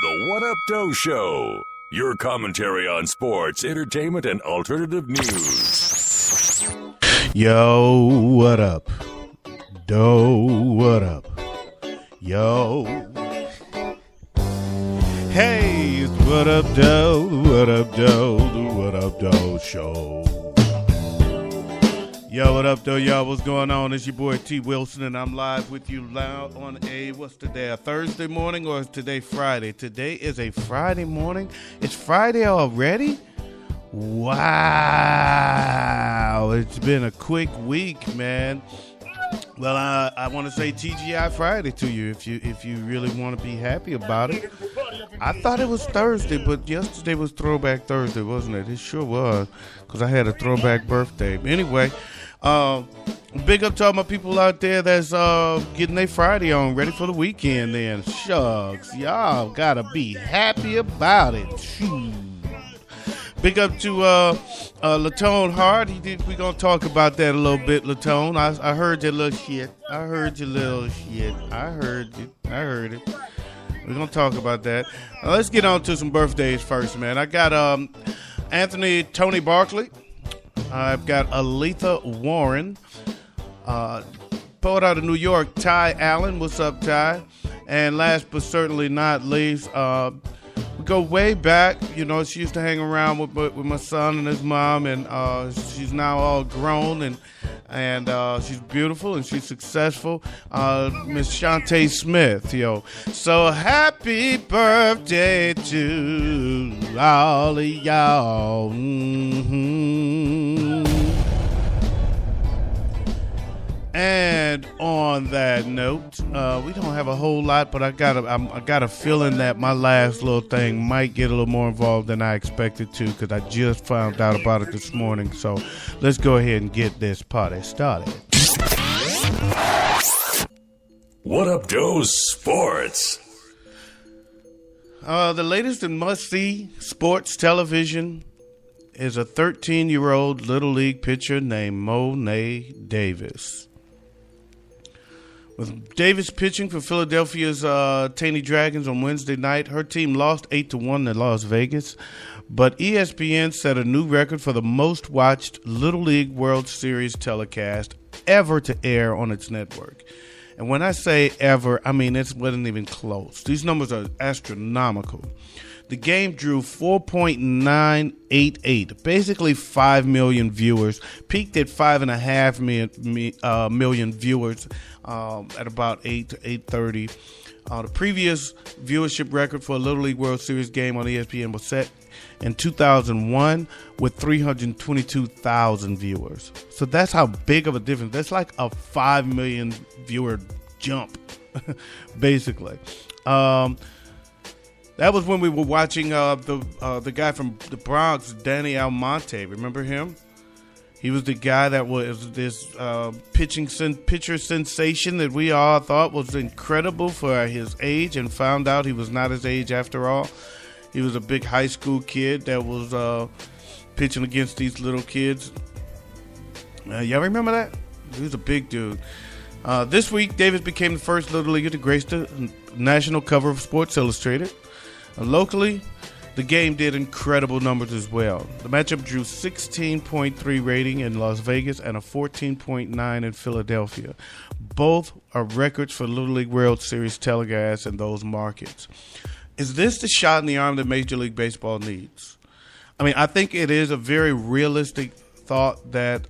The What Up Doe Show. Your commentary on sports, entertainment, and alternative news. Yo, what up? Doe, what up? Yo. Hey, it's What Up Doe, What Up Doe, the What Up Doe Show. Yo, what up, though, y'all? What's going on? It's your boy T. Wilson, and I'm live with you loud on what's today, a Thursday morning, or is today Friday? Today is a Friday morning. It's Friday already? Wow. It's been a quick week, man. Well, I want to say TGI Friday to you if you really want to be happy about it. I thought it was Thursday, but yesterday was Throwback Thursday, wasn't it? It sure was, because I had a throwback birthday. Anyway, big up to all my people out there that's getting their Friday on, ready for the weekend then. Shucks, y'all gotta be happy about it. Shoo. Big up to Latone Hart. We're going to talk about that a little bit, Latone. I heard your little shit. I heard it. We're going to talk about that. Let's get on to some birthdays first, man. I got Tony Barkley. I've got Aletha Warren. Poet out of New York, Ty Allen. What's up, Ty? And last but certainly not least, we go way back. You know, she used to hang around with my son and his mom, and she's now all grown, and she's beautiful and she's successful. Miss Shantae Smith, yo. So happy birthday to all of y'all. And on that note, we don't have a whole lot, but I got a feeling that my last little thing might get a little more involved than I expected to, because I just found out about it this morning. So let's go ahead and get this party started. What Up Doe Sports? The latest and must-see sports television is a 13-year-old Little League pitcher named Mo'ne Davis. With Davis pitching for Philadelphia's Taney Dragons on Wednesday night, her team lost 8-1 to Las Vegas, but ESPN set a new record for the most watched Little League World Series telecast ever to air on its network. And when I say ever, I mean it wasn't even close. These numbers are astronomical. The game drew 4.988, basically 5 million viewers, peaked at 5.5 million viewers at about 8 to 8:30. The previous viewership record for a Little League World Series game on ESPN was set in 2001 with 322,000 viewers. So that's how big of a difference. That's like a 5 million viewer jump, basically. That was when we were watching the guy from the Bronx, Danny Almonte. Remember him? He was the guy that was this pitcher sensation that we all thought was incredible for his age, and found out he was not his age after all. He was a big high school kid that was pitching against these little kids. Y'all remember that? He was a big dude. This week, Davis became the first Little Leaguer to grace the national cover of Sports Illustrated. Locally, the game did incredible numbers as well. The matchup drew 16.3 rating in Las Vegas and a 14.9 in Philadelphia. Both are records for Little League World Series telecasts in those markets. Is this the shot in the arm that Major League Baseball needs? I mean, I think it is a very realistic thought that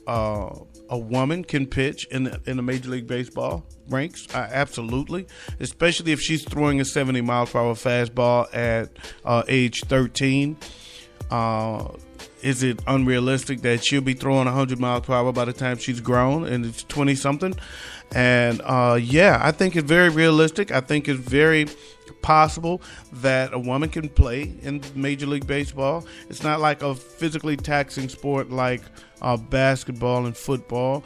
a woman can pitch in the Major League Baseball ranks. Absolutely. Especially if she's throwing a 70-mile-per-hour fastball at age 13. Is it unrealistic that she'll be throwing 100 miles per hour by the time she's grown and it's 20-something? And, I think it's very realistic. I think it's very possible that a woman can play in Major League Baseball. It's not like a physically taxing sport like basketball and football.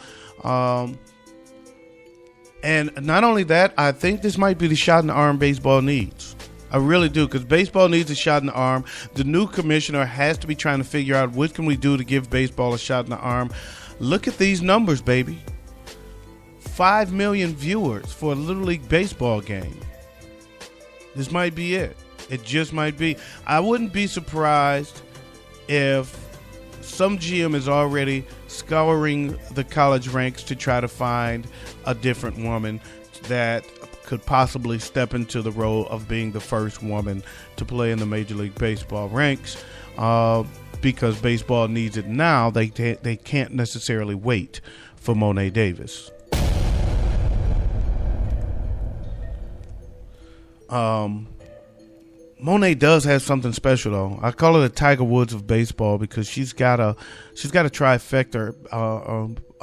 And not only that, I think this might be the shot in the arm baseball needs. I really do, because baseball needs a shot in the arm. The new commissioner has to be trying to figure out what can we do to give baseball a shot in the arm. Look at these numbers, baby. 5 million viewers for a Little League baseball game. This might be it. It just might be. I wouldn't be surprised if some GM is already scouring the college ranks to try to find a different woman that could possibly step into the role of being the first woman to play in the Major League Baseball ranks, because baseball needs it now. They can't necessarily wait for Mo'ne Davis. Mo'ne does have something special, though. I call her the Tiger Woods of baseball because she's got a trifecta,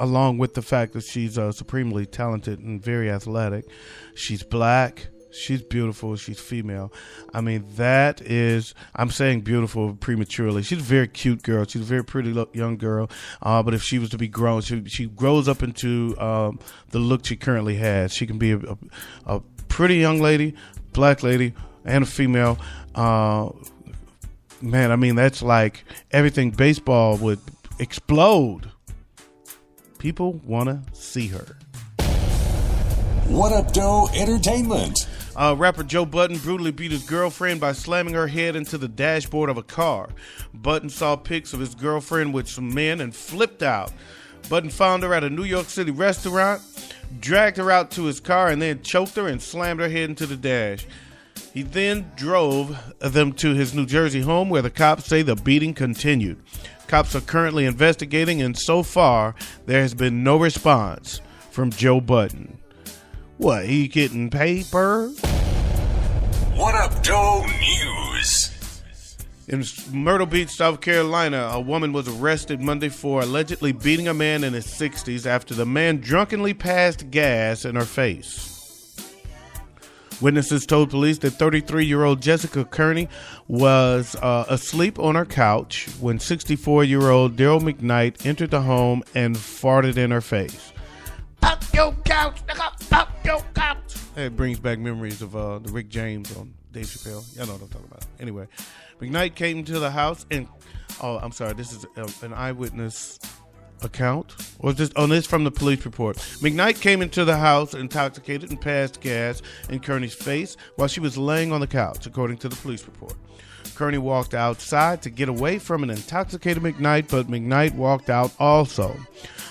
along with the fact that she's supremely talented and very athletic. She's black, she's beautiful, she's female. I mean, I'm saying beautiful prematurely. She's a very cute girl. She's a very pretty young girl. But if she was to be grown, she grows up into the look she currently has. She can be a pretty young lady, black lady, and a female. Man, I mean, that's like everything baseball would explode. People want to see her. What Up Doe Entertainment. Rapper Joe Budden brutally beat his girlfriend by slamming her head into the dashboard of a car. Budden saw pics of his girlfriend with some men and flipped out. Budden found her at a New York City restaurant, dragged her out to his car, and then choked her and slammed her head into the dash. He then drove them to his New Jersey home, where the cops say the beating continued. Cops are currently investigating, and so far, there has been no response from Joe Budden. What, he getting paper? What Up Doe News. In Myrtle Beach, South Carolina, a woman was arrested Monday for allegedly beating a man in his 60s after the man drunkenly passed gas in her face. Witnesses told police that 33-year-old Jessica Kearney was asleep on her couch when 64-year-old Daryl McKnight entered the home and farted in her face. Up your couch, nigga, up your couch. It brings back memories of the Rick James on Dave Chappelle. Y'all know what I'm talking about. Anyway, McKnight came to the house and, I'm sorry, this is an eyewitness account, or this from the police report. McKnight came into the house intoxicated and passed gas in Kearney's face while she was laying on the couch, according to the police report. Kearney walked outside to get away from an intoxicated McKnight, but McKnight walked out also.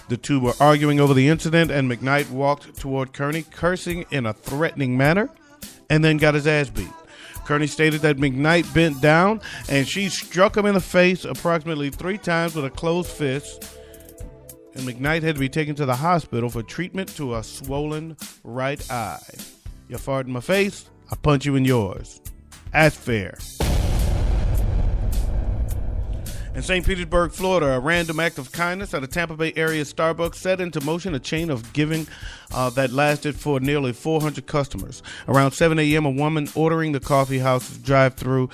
The two were arguing over the incident, and McKnight walked toward Kearney, cursing in a threatening manner, and then got his ass beat. Kearney stated that McKnight bent down, and she struck him in the face approximately 3 times with a closed fist, and McKnight had to be taken to the hospital for treatment to a swollen right eye. You fart in my face, I punch you in yours. That's fair. In St. Petersburg, Florida, a random act of kindness at a Tampa Bay area Starbucks set into motion a chain of giving that lasted for nearly 400 customers. Around 7 a.m., a woman ordering the coffee house's drive-thru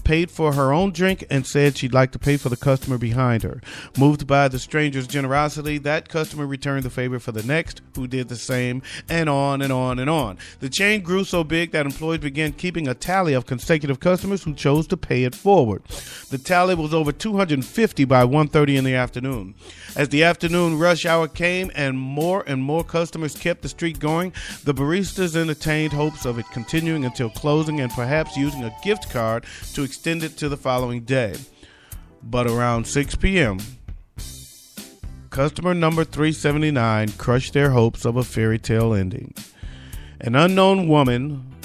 paid for her own drink and said she'd like to pay for the customer behind her. Moved by the stranger's generosity, that customer returned the favor for the next, who did the same, and on and on and on. The chain grew so big that employees began keeping a tally of consecutive customers who chose to pay it forward. The tally was over 250 by 1:30 in the afternoon. As the afternoon rush hour came and more customers kept the streak going, the baristas entertained hopes of it continuing until closing and perhaps using a gift card to extend it to the following day. But around 6 p.m., customer number 379 crushed their hopes of a fairy tale ending. An unknown woman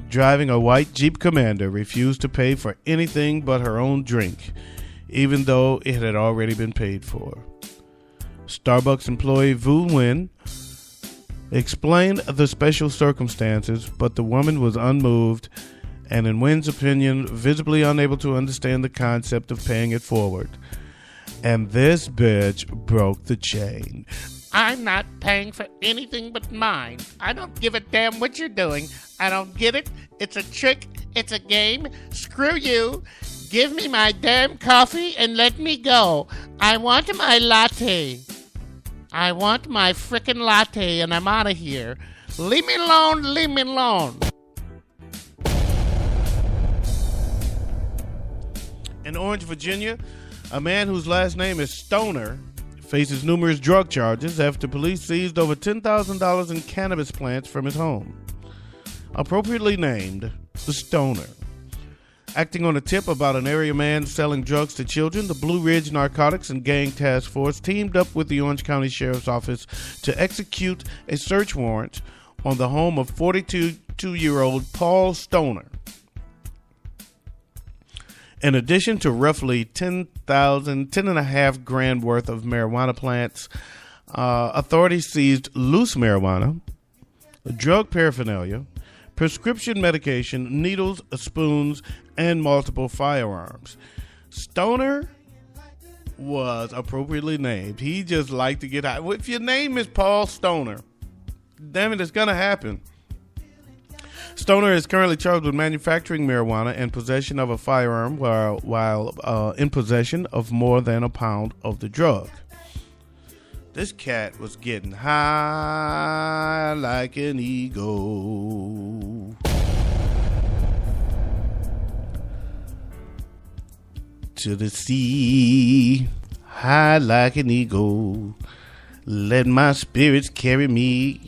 driving a white Jeep Commander refused to pay for anything but her own drink, even though it had already been paid for. Starbucks employee Vu Nguyen explained the special circumstances, but the woman was unmoved and, in Nguyen's opinion, visibly unable to understand the concept of paying it forward. And this bitch broke the chain. I'm not paying for anything but mine. I don't give a damn what you're doing. I don't get it. It's a trick. It's a game. Screw you. Give me my damn coffee and let me go. I want my latte. I want my frickin' latte and I'm out of here. Leave me alone. Leave me alone. In Orange, Virginia, a man whose last name is Stoner faces numerous drug charges after police seized over $10,000 in cannabis plants from his home. Appropriately named Stoner. Acting on a tip about an area man selling drugs to children, the Blue Ridge Narcotics and Gang Task Force teamed up with the Orange County Sheriff's Office to execute a search warrant on the home of 42-year-old Paul Stoner. In addition to roughly $10.5 grand worth of marijuana plants, authorities seized loose marijuana, drug paraphernalia, prescription medication, needles, spoons, and multiple firearms. Stoner was appropriately named. He just liked to get high. If your name is Paul Stoner, damn it, it's going to happen. Stoner is currently charged with manufacturing marijuana and possession of a firearm while in possession of more than a pound of the drug. This cat was getting high like an eagle. To the sea, high like an eagle. Let my spirits carry me.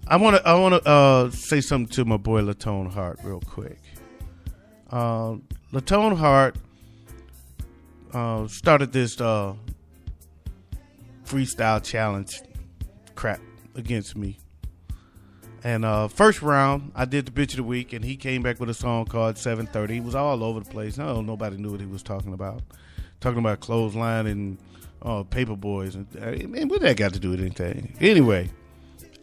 I want to say something to my boy Latone Hart real quick. Latone Hart started this freestyle challenge crap against me. And first round, I did the bitch of the week, and he came back with a song called 730. He was all over the place. No, nobody knew what he was talking about. Talking about Clothesline and Paper Boys. And man, what that got to do with anything? Anyway,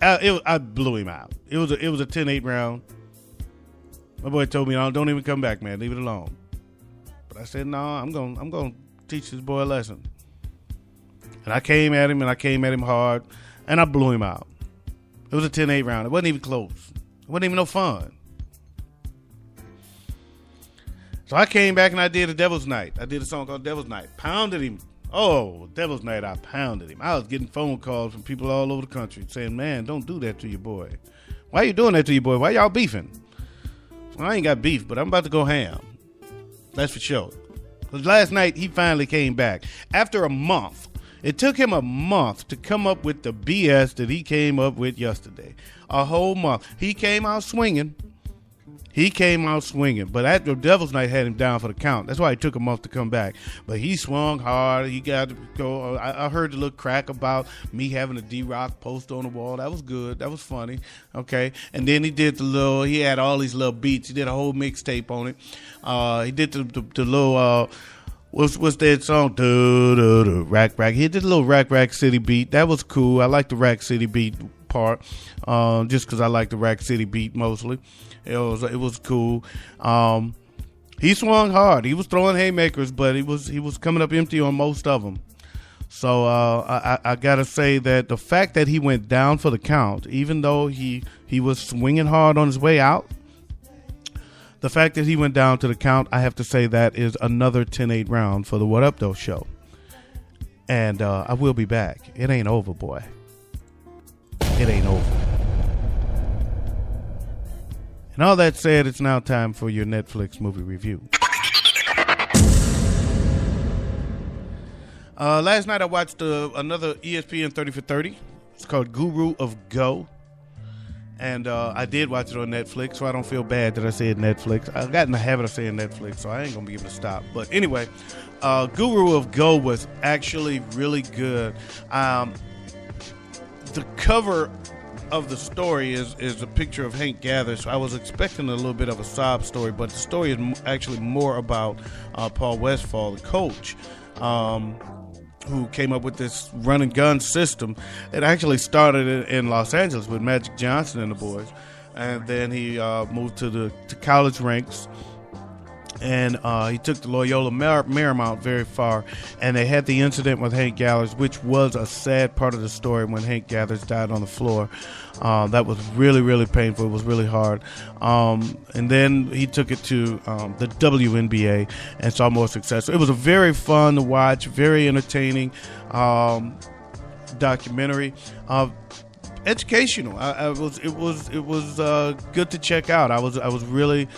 I blew him out. It was a 10-8 round. My boy told me, don't even come back, man. Leave it alone. But I said, no, I'm gonna teach this boy a lesson. And I came at him hard, and I blew him out. It was a 10-8 round. It wasn't even close. It wasn't even no fun. So I came back and I did a Devil's Night. I did a song called Devil's Night. Pounded him. Oh, Devil's Night, I pounded him. I was getting phone calls from people all over the country saying, man, don't do that to your boy. Why you doing that to your boy? Why y'all beefing? Well, I ain't got beef, but I'm about to go ham. That's for sure. Because last night, he finally came back. After a month. It took him a month to come up with the BS that he came up with yesterday. A whole month. He came out swinging. But after Devil's Night had him down for the count. That's why it took a month to come back. But he swung hard. He got to go. I heard the little crack about me having a D-Rock poster on the wall. That was good. That was funny. Okay. And then he had all these little beats. He did a whole mixtape on it. He did the little, what's that song? Rack Rack. He did a little Rack City beat. That was cool. I like the Rack City beat part, just because I like the Rack City beat mostly. It was cool. He swung hard. He was throwing haymakers, but he was coming up empty on most of them. So I gotta say that the fact that he went down for the count, even though he was swinging hard on his way out, the fact that he went down to the count, I have to say that is another 10-8 round for the What Up Doe Show. And I will be back. It ain't over, boy. It ain't over. And all that said, it's now time for your Netflix movie review. Last night I watched another ESPN 30 for 30. It's called Guru of Go. And I did watch it on Netflix, so I don't feel bad that I said Netflix. I got in the habit of saying Netflix, so I ain't going to be able to stop. But anyway, Guru of Go was actually really good. The cover of the story is a picture of Hank Gathers. So I was expecting a little bit of a sob story, but the story is actually more about Paul Westphal, the coach, who came up with this run and gun system. It actually started in Los Angeles with Magic Johnson and the boys, and then he moved to college ranks. And he took the Loyola Marymount very far. And they had the incident with Hank Gathers, which was a sad part of the story when Hank Gathers died on the floor. That was really, really painful. It was really hard. And then he took it to the WNBA and saw more success. So it was a very fun to watch, very entertaining documentary. Educational. It was good to check out. I was really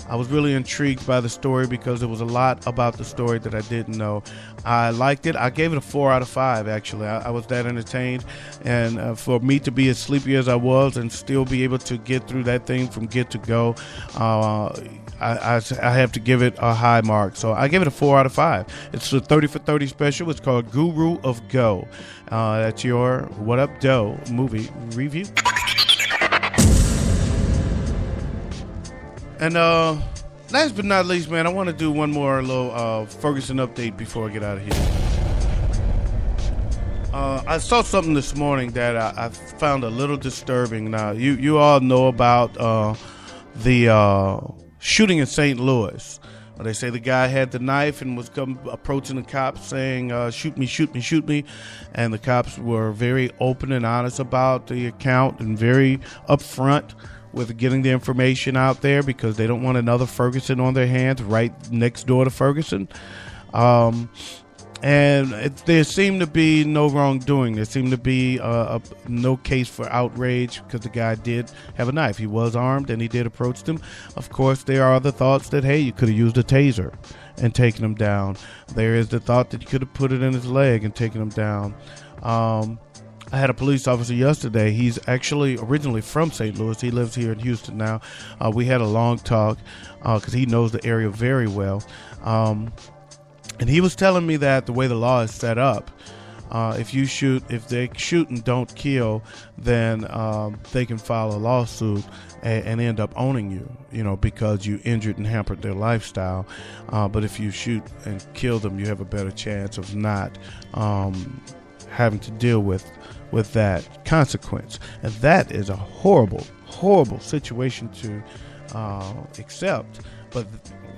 I was really intrigued by the story because there was a lot about the story that I didn't know. I liked it. I gave it a 4 out of 5, actually. I was that entertained. And for me to be as sleepy as I was and still be able to get through that thing from get to go, I have to give it a high mark. So I give it a 4 out of 5. It's a 30 for 30 special. It's called Guru of Go. That's your What Up Doe movie review. And last but not least, man, I want to do one more little Ferguson update before I get out of here. I saw something this morning that I found a little disturbing. Now, you all know about the shooting in St. Louis. They say the guy had the knife and was approaching the cops saying, shoot me, shoot me, shoot me. And the cops were very open and honest about the account and very upfront with getting the information out there because they don't want another Ferguson on their hands right next door to Ferguson. And there seemed to be no wrongdoing. There seemed to be no case for outrage because the guy did have a knife. He was armed and he did approach them. Of course, there are the thoughts that, hey, you could have used a taser and taken him down. There is the thought that you could have put it in his leg and taken him down. I had a police officer yesterday. He's actually originally from St. Louis. He lives here in Houston now. We had a long talk because he knows the area very well. And he was telling me that the way the law is set up, if they shoot and don't kill, then they can file a lawsuit and end up owning you, because you injured and hampered their lifestyle. But if you shoot and kill them, you have a better chance of not having to deal with that consequence. And that is a horrible, horrible situation to accept. But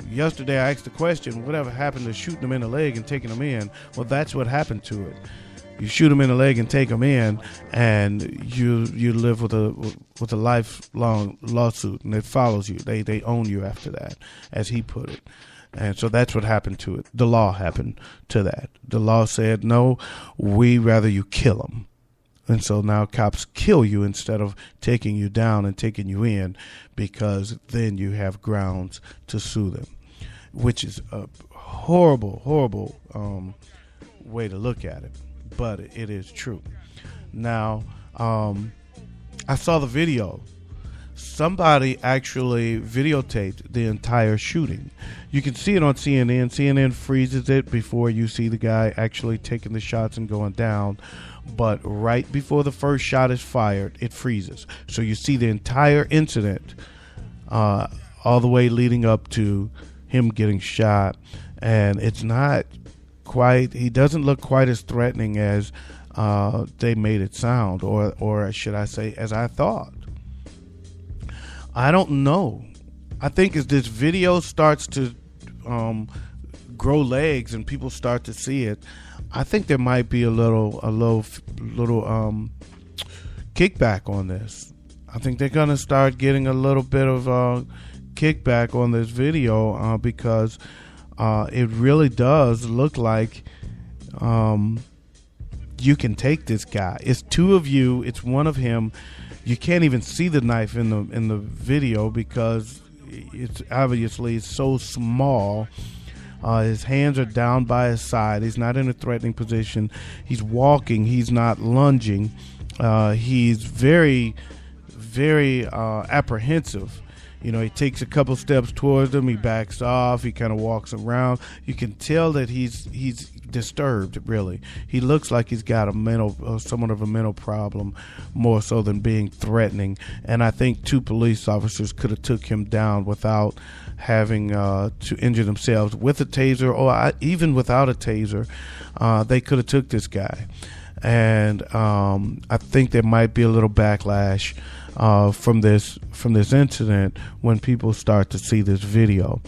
yesterday I asked the question, whatever happened to shooting them in the leg and taking them in? Well, that's what happened to it. You shoot them in the leg and take them in, and you live with a lifelong lawsuit, and it follows you. They own you after that, as he put it. And so that's what happened to it. The law happened to that. The law said, no, we rather you kill them. And so now cops kill you instead of taking you down and taking you in, because then you have grounds to sue them, which is a horrible, horrible way to look at it. But it is true. Now, I saw the video. Somebody actually videotaped the entire shooting. You can see it on CNN. CNN freezes it before you see the guy actually taking the shots and going down. But right before the first shot is fired, it freezes. So you see the entire incident all the way leading up to him getting shot. And it's not quite, he doesn't look quite as threatening as they made it sound, or should I say, as I thought. I don't know. I think as this video starts to grow legs and people start to see it, I think there might be a little kickback on this. I think they're gonna start getting a little bit of kickback on this video because it really does look like you can take this guy. It's two of you. It's one of him. You can't even see the knife in the video because it's obviously so small. His hands are down by his side. He's not in a threatening position. He's walking. He's not lunging. He's very, very apprehensive. He takes a couple steps towards them. He backs off. He kind of walks around. You can tell that he's disturbed, really. He looks like he's got somewhat of a mental problem, more so than being threatening. And I think two police officers could have took him down without having to injure themselves with a taser, or even without a taser. They could have took this guy. And I think there might be a little backlash from this incident when people start to see this video.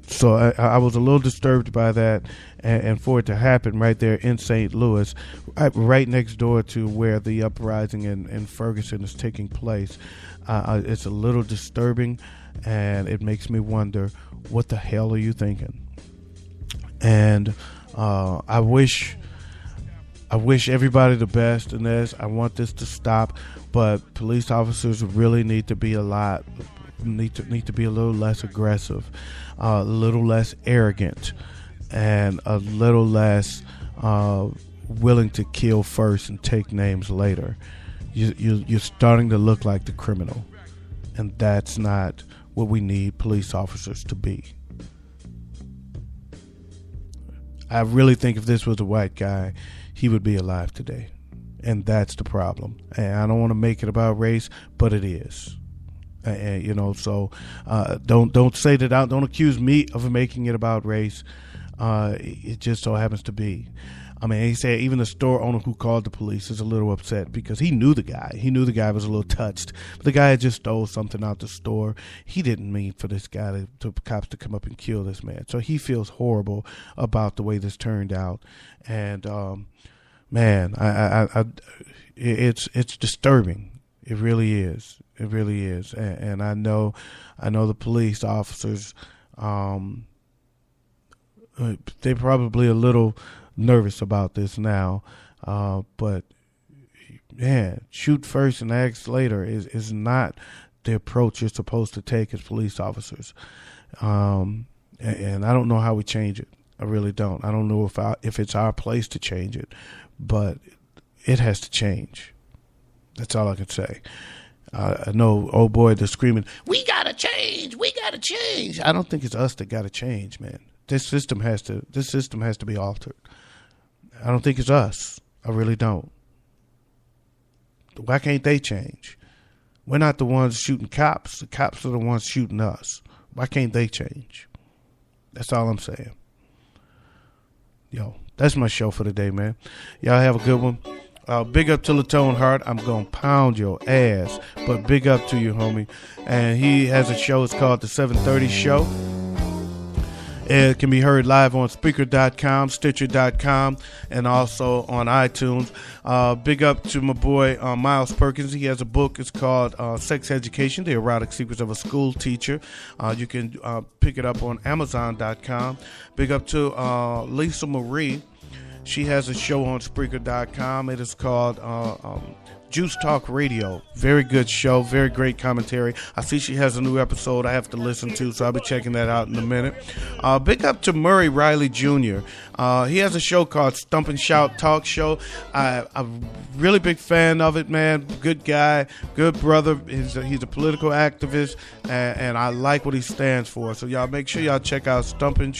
So I was a little disturbed by that, and for it to happen right there in St. Louis, right next door to where the uprising in Ferguson is taking place, it's a little disturbing, and it makes me wonder, what the hell are you thinking? And I wish everybody the best in this. I want this to stop, but police officers really need to be a lot need to be a little less aggressive, a little less arrogant, and a little less willing to kill first and take names later. You're starting to look like the criminal, and that's not what we need police officers to be. I really think if this was a white guy, he would be alive today. And that's the problem. And I don't want to make it about race, but it is. And, so don't say that out. Don't accuse me of making it about race. It just so happens to be. I mean, he said even the store owner who called the police is a little upset because he knew the guy. He knew the guy was a little touched. But the guy had just stole something out the store. He didn't mean for this guy to cops to come up and kill this man. So he feels horrible about the way this turned out. And man, it's disturbing. It really is. It really is. And I know the police officers. They're probably a little nervous about this now, but man, shoot first and act later is not the approach you're supposed to take as police officers. And I don't know how we change it. I really don't. I don't know if it's our place to change it, but it has to change. That's all I can say. I know, oh boy, they're screaming, "We gotta change! We gotta change!" I don't think it's us that gotta change, man. This system has to be altered. I don't think it's us. I really don't. Why can't they change? We're not the ones shooting cops. The cops are the ones shooting us. Why can't they change? That's all I'm saying. Yo, that's my show for today, man. Y'all have a good one. Big up to Latone Hart. I'm going to pound your ass. But big up to you, homie. And he has a show. It's called The 730 Show. It can be heard live on Spreaker.com, Stitcher.com, and also on iTunes. Big up to my boy Miles Perkins. He has a book. It's called Sex Education, The Erotic Secrets of a School Teacher. You can pick it up on Amazon.com. Big up to Lisa Marie. She has a show on Spreaker.com. It is called Juice Talk Radio. Very good show. Very great commentary. I see she has a new episode I have to listen to, so I'll be checking that out in a minute. Big up to Murray Riley Jr. He has a show called Stomp and Shout Talk Show. I'm a really big fan of it, man. Good guy. Good brother. He's a political activist, and I like what he stands for. So y'all make sure y'all check out Stomp and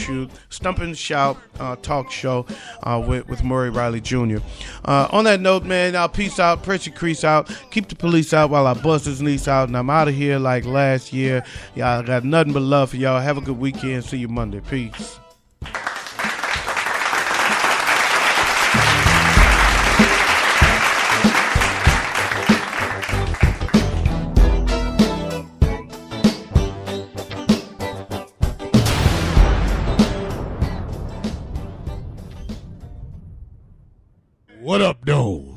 Shout Talk Show with Murray Riley Jr. On that note, man, y'all peace out. Press your crease out. Keep the police out while I bust his niece out. And I'm out of here like last year. Y'all got nothing but love for y'all. Have a good weekend. See you Monday. Peace. What up, though?